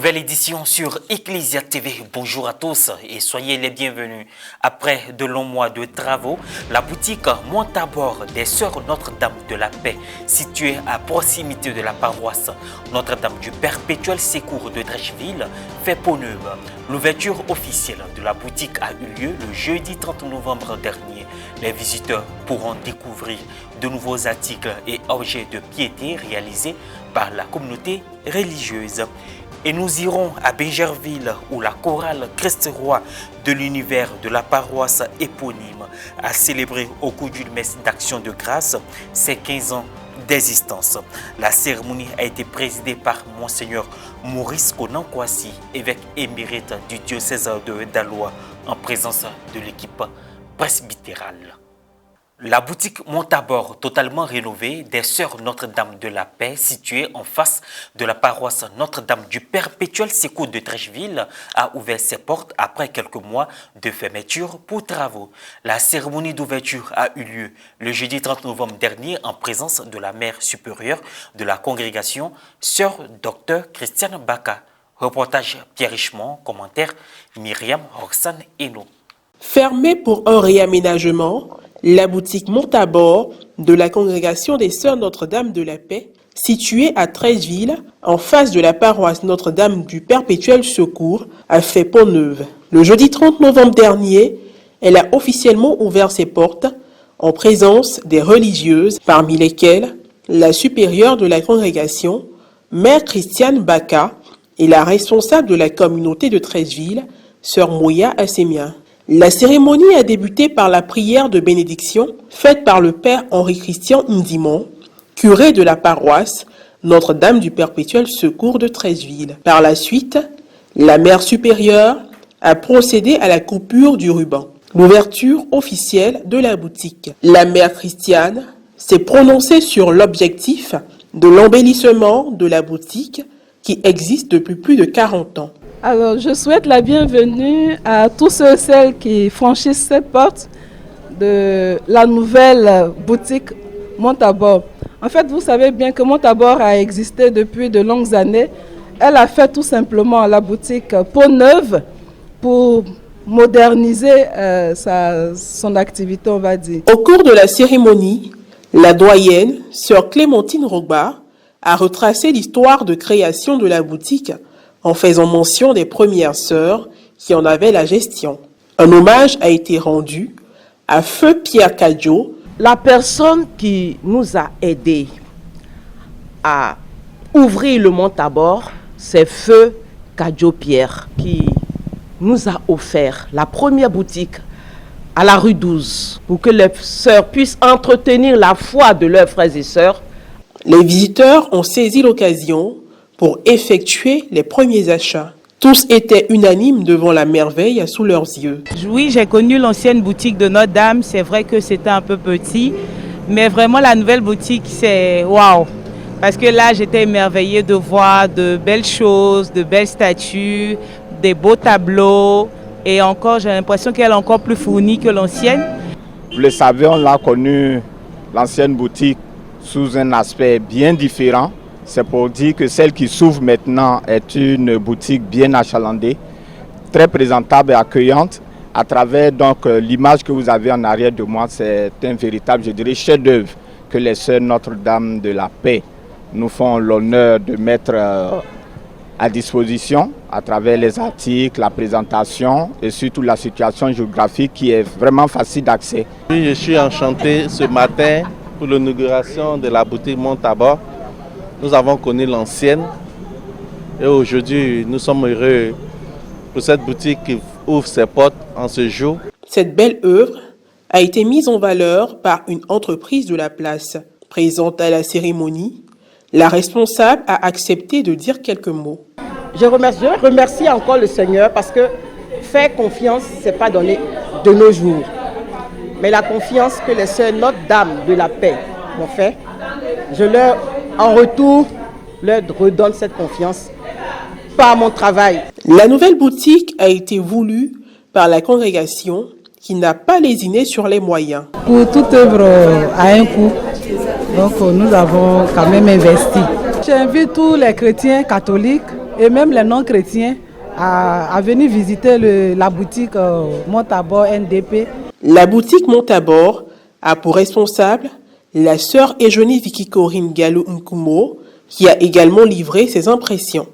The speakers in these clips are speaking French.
Nouvelle édition sur Ecclesia TV. Bonjour à tous et soyez les bienvenus. Après de longs mois de travaux, la boutique Montabor des Sœurs Notre-Dame de la Paix, située à proximité de la paroisse Notre-Dame du Perpétuel Secours de Trècheville, fait peau neuve. L'ouverture officielle de la boutique a eu lieu le jeudi 30 novembre dernier. Les visiteurs pourront découvrir de nouveaux articles et objets de piété réalisés par la communauté religieuse. Et nous irons à Bégerville où la chorale Christ-Roi de l'univers de la paroisse éponyme a célébré au cours d'une messe d'action de grâce ses 15 ans d'existence. La cérémonie a été présidée par Monseigneur Maurice Konankwasi, évêque émérite du diocèse de Daloa, en présence de l'équipe presbytérale. La boutique Montabor, totalement rénovée, des Sœurs Notre-Dame de la Paix, située en face de la paroisse Notre-Dame du Perpétuel Secours de Trècheville, a ouvert ses portes après quelques mois de fermeture pour travaux. La cérémonie d'ouverture a eu lieu le jeudi 30 novembre dernier en présence de la mère supérieure de la congrégation, Sœur Dr Christiane Baka. Reportage Pierre Richemont, commentaire Myriam Roxane Eno. Fermée pour un réaménagement, la boutique Montabor de la congrégation des Sœurs Notre-Dame de la Paix, située à Trècheville, en face de la paroisse Notre-Dame du Perpétuel Secours, a fait peau neuve. Le jeudi 30 novembre dernier, elle a officiellement ouvert ses portes en présence des religieuses, parmi lesquelles la supérieure de la congrégation, Mère Christiane Baka, et la responsable de la communauté de Trècheville, Sœur Moya Assemia. La cérémonie a débuté par la prière de bénédiction faite par le Père Henri-Christian Ndimon, curé de la paroisse Notre-Dame du Perpétuel Secours de Trècheville. Par la suite, la mère supérieure a procédé à la coupure du ruban, l'ouverture officielle de la boutique. La mère Christiane s'est prononcée sur l'objectif de l'embellissement de la boutique qui existe depuis plus de 40 ans. Alors, je souhaite la bienvenue à tous ceux et celles qui franchissent cette porte de la nouvelle boutique Montabor. En fait, vous savez bien que Montabor a existé depuis de longues années. Elle a fait tout simplement la boutique peau neuve pour moderniser son activité, on va dire. Au cours de la cérémonie, la doyenne, Sœur Clémentine Rogba, a retracé l'histoire de création de la boutique en faisant mention des premières sœurs qui en avaient la gestion. Un hommage a été rendu à Feu Pierre Kadjo. La personne qui nous a aidés à ouvrir le Montabor, c'est Feu Kadjo Pierre qui nous a offert la première boutique à la rue 12 pour que les sœurs puissent entretenir la foi de leurs frères et sœurs. Les visiteurs ont saisi l'occasion pour effectuer les premiers achats. Tous étaient unanimes devant la merveille sous leurs yeux. Oui, j'ai connu l'ancienne boutique de Notre-Dame. C'est vrai que c'était un peu petit, mais vraiment la nouvelle boutique, c'est waouh. Parce que là, j'étais émerveillée de voir de belles choses, de belles statues, des beaux tableaux. Et encore, j'ai l'impression qu'elle est encore plus fournie que l'ancienne. Vous le savez, on a connu l'ancienne boutique sous un aspect bien différent. C'est pour dire que celle qui s'ouvre maintenant est une boutique bien achalandée, très présentable et accueillante. À travers donc l'image que vous avez en arrière de moi, c'est un véritable, je dirais, chef-d'œuvre que les Sœurs Notre-Dame de la Paix nous font l'honneur de mettre à disposition à travers les articles, la présentation et surtout la situation géographique qui est vraiment facile d'accès. Je suis enchanté ce matin pour l'inauguration de la boutique Montabor. Nous avons connu l'ancienne et aujourd'hui nous sommes heureux pour cette boutique qui ouvre ses portes en ce jour. Cette belle œuvre a été mise en valeur par une entreprise de la place. Présente à la cérémonie, la responsable a accepté de dire quelques mots. Je remercie encore le Seigneur parce que faire confiance, ce n'est pas donné de nos jours. Mais la confiance que les Sœurs Notre-Dame de la Paix m'ont fait, je leur en retour, leur redonne cette confiance par mon travail. La nouvelle boutique a été voulue par la congrégation qui n'a pas lésiné sur les moyens. Pour toute œuvre à un coût, donc nous avons quand même investi. J'invite tous les chrétiens catholiques et même les non-chrétiens à venir visiter la boutique Montabor NDP. La boutique Montabor a pour responsable la sœur Ejonie Vicky Corinne Gallo Nkumo, qui a également livré ses impressions.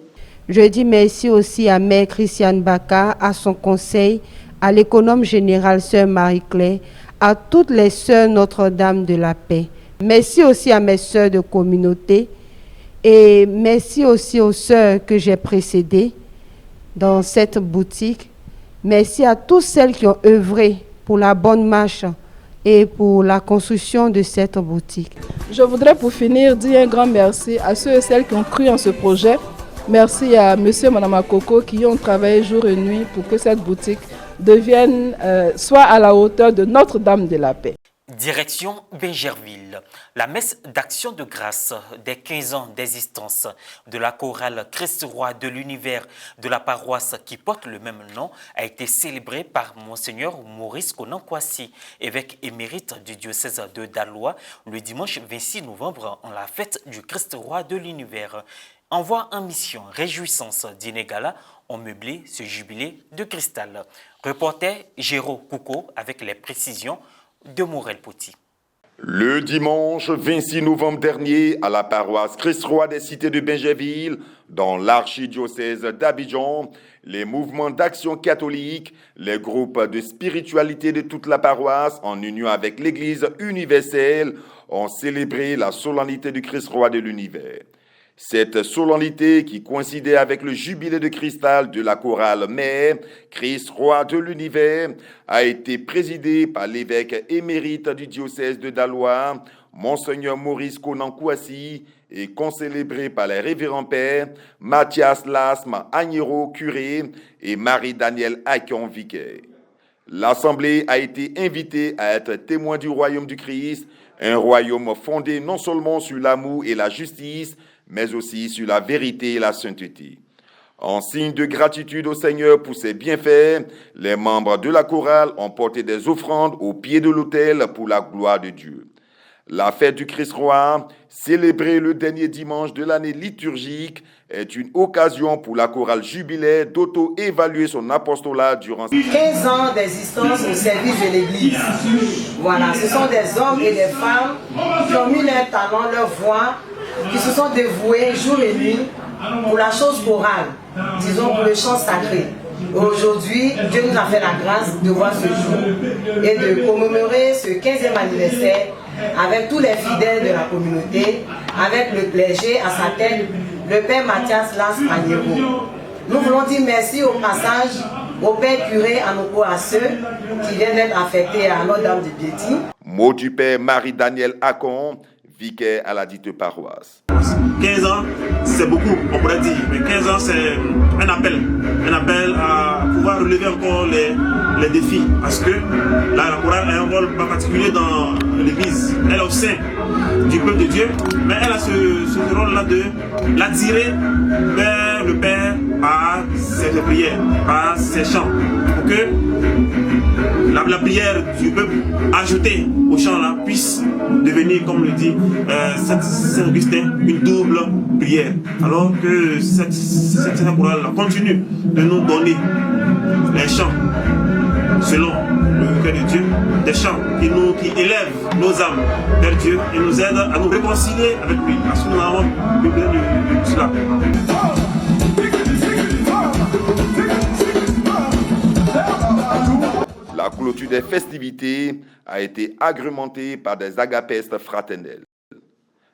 Je dis merci aussi à Mère Christiane Baka, à son conseil, à l'économe générale sœur Marie-Claire, à toutes les sœurs Notre-Dame de la Paix. Merci aussi à mes sœurs de communauté et merci aussi aux sœurs que j'ai précédées dans cette boutique. Merci à toutes celles qui ont œuvré pour la bonne marche et pour la construction de cette boutique. Je voudrais pour finir dire un grand merci à ceux et celles qui ont cru en ce projet. Merci à monsieur et madame Coco qui ont travaillé jour et nuit pour que cette boutique devienne, soit à la hauteur de Notre-Dame de la Paix. Direction Bingerville. La messe d'action de grâce des 15 ans d'existence de la chorale Christ Roi de l'univers de la paroisse qui porte le même nom a été célébrée par Monseigneur Maurice Konankwasi, évêque émérite du diocèse de Daloa, le dimanche 26 novembre en la fête du Christ Roi de l'univers. Envoi en mission Réjouissance d'Inégala ont meublé ce jubilé de cristal. Reporter Géraud Kouko avec les précisions de Morel Poti. Le dimanche 26 novembre dernier, à la paroisse Christ-Roi des Cités de Bingerville, dans l'archidiocèse d'Abidjan, les mouvements d'action catholique, les groupes de spiritualité de toute la paroisse, en union avec l'Église universelle, ont célébré la solennité du Christ-Roi de l'univers. Cette solennité, qui coïncidait avec le jubilé de cristal de la chorale Mère, Christ Roi de l'univers, a été présidée par l'évêque émérite du diocèse de Daloa, Monseigneur Maurice Konankwasi, et concélébrée par les révérends pères Mathias Lasme Agnero, curé, et Marie-Danielle Akion, vicaire. L'Assemblée a été invitée à être témoin du royaume du Christ, un royaume fondé non seulement sur l'amour et la justice, mais aussi sur la vérité et la sainteté. En signe de gratitude au Seigneur pour ses bienfaits, les membres de la chorale ont porté des offrandes au pied de l'autel pour la gloire de Dieu. La fête du Christ-Roi, célébrée le dernier dimanche de l'année liturgique, est une occasion pour la chorale jubilaire d'auto-évaluer son apostolat durant 15 ans d'existence au service de l'Église. Voilà, ce sont des hommes et des femmes qui ont mis leur talent, leur voix, qui se sont dévoués jour et nuit pour la chose chorale, disons pour le chant sacré. Aujourd'hui, Dieu nous a fait la grâce de voir ce jour et de commémorer ce 15e anniversaire avec tous les fidèles de la communauté, avec le clergé à sa tête, le père Mathias Las Agnero. Nous voulons dire merci au passage au père curé, à ceux qui viennent d'être affectés à Notre-Dame de Béti. Mot du père Marie-Danielle Akon, vicaire à la dite paroisse. 15 ans, c'est beaucoup, on pourrait dire, mais 15 ans, c'est un appel à pouvoir relever encore les défis, parce que la chorale a un rôle particulier dans l'Église. Elle est au sein du peuple de Dieu, mais elle a ce rôle-là de l'attirer vers le Père par ses prières, par ses chants, pour que la prière du peuple ajoutée au chant-là puisse devenir, comme le dit Saint Augustin, une double prière. Alors que cette chorale continue de nous donner les chants selon le cœur de Dieu, des chants qui élèvent nos âmes vers Dieu et nous aident à nous réconcilier avec lui, parce que nous avons besoin de cela. La clôture des festivités a été agrémentée par des agapestes fraternels.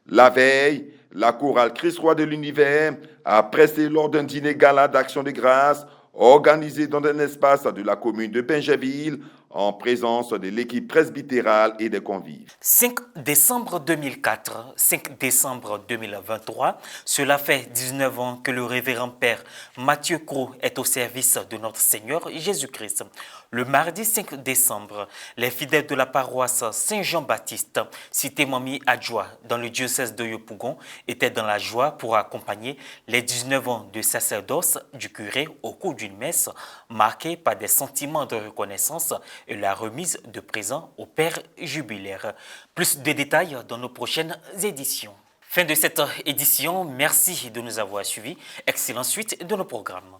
La veille, la chorale Christ Roi de l'univers a pressé lors d'un dîner gala d'action de grâce organisé dans un espace de la commune de Bingerville en présence de l'équipe presbytérale et des convives. 5 décembre 2004, 5 décembre 2023, cela fait 19 ans que le révérend père Mathieu Cros est au service de notre Seigneur Jésus-Christ. Le mardi 5 décembre, les fidèles de la paroisse Saint-Jean-Baptiste, cité Mami Adjoa, dans le diocèse de Yopougon, étaient dans la joie pour accompagner les 19 ans de sacerdoce du curé au cours d'une messe marquée par des sentiments de reconnaissance et la remise de présents au Père jubilaire. Plus de détails dans nos prochaines éditions. Fin de cette édition. Merci de nous avoir suivis. Excellente suite de nos programmes.